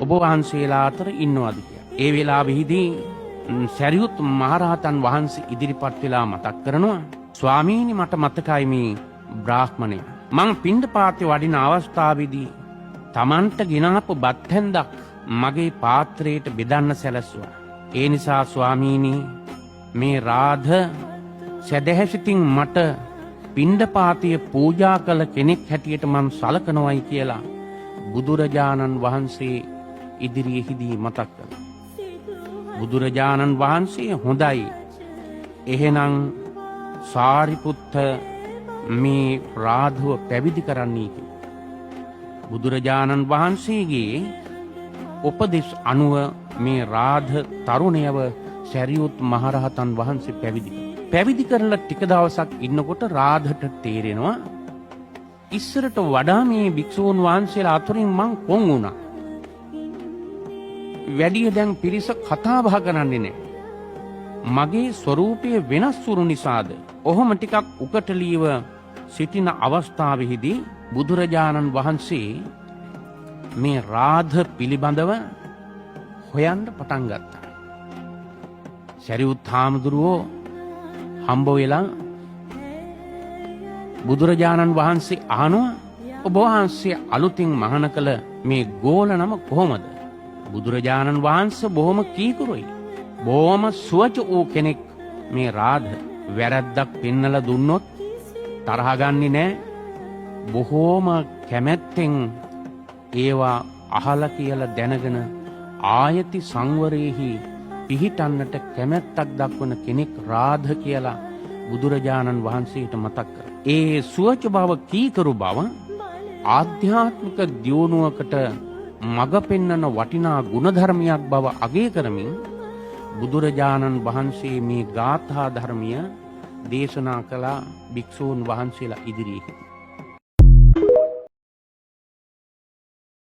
ඔබ වහන්සේලා අතර ඉන්නවද කියලා. ඒ වෙලාවෙහිදී සැරියුත් මහරහතන් වහන්සේ ඉදිරිපත් වෙලා මතක් කරනවා, ස්වාමීනි මට මතකයි මේ බ්‍රාහ්මණය. මං පිණ්ඩපාතේ වඩින අවස්ථාවේදී Tamanට ගෙනාපු බත් හැන්දක් මගේ පාත්‍රයට බෙදන්න සැලැස්සුවා. ඒ නිසා ස්වාමීනි මේ රාධ සදහැසිතින් මට පිණ්ඩපාතය පූජා කළ කෙනෙක් හැටියට මං සලකනවයි කියලා බුදුරජාණන් වහන්සේ ඉදිරියේදී මතක් කළා. බුදුරජාණන් වහන්සේ හොඳයි එහෙනම් සාරිපුත්ත මේ රාධව පැවිදි කරන්නී කියලා. බුදුරජාණන් වහන්සේගේ උපදෙස් අනුව මේ රාධ තරුණයව සැරියුත් මහරහතන් වහන්සේ පැවිදි කළා. පැවිදි කරලා ටික දවසක් ඉන්නකොට රාධට තේරෙනවා ඉස්සරට වඩා මේ භික්ෂූන් වහන්සේලා අතරින් මං කොන් වුණා. වැඩිය දැන් පිරිස කතා බහ කරන්නේ නැහැ. මගේ ස්වરૂපය වෙනස් වුණු නිසාද? ඔහොම ටිකක් උකටලීව සිටින අවස්ථාවෙහිදී බුදුරජාණන් වහන්සේ මේ රාධ පිළිබඳව හොයන්න පටන් ගත්තා. සරියුත් හාමුදුරුවෝ හම්බ වෙලා බුදුරජාණන් වහන්සේ අහනවා, ඔබ වහන්සේ අලුතින් මහාන කළ මේ ගෝල නම කොහොමද? බුදුරජාණන් වහන්සේ බොහොම කීකරුයි. බොහොම සුවච වූ කෙනෙක් මේ රාධ. වැරද්දක් පෙන්නලා දුන්නොත් තරහ ගන්නේ නැහැ. බොහෝම කැමැත්තෙන් ඒවා අහලා කියලා දැනගෙන ආයති සංවරයේහි පිහිටන්නට කැමැත්තක් දක්වන කෙනෙක් රාධ කියලා බුදුරජාණන් වහන්සේට මතක් කරා. ඒ සුවච බව කීකරු බව ආධ්‍යාත්මික දියුණුවකට මඟ පෙන්වන වටිනා ගුණධර්මයක් බව අගය කරමින් බුදුරජාණන් වහන්සේ මේ ගාථා ධර්මය දේශනා කළ භික්ෂූන් වහන්සේලා ඉදිරියේ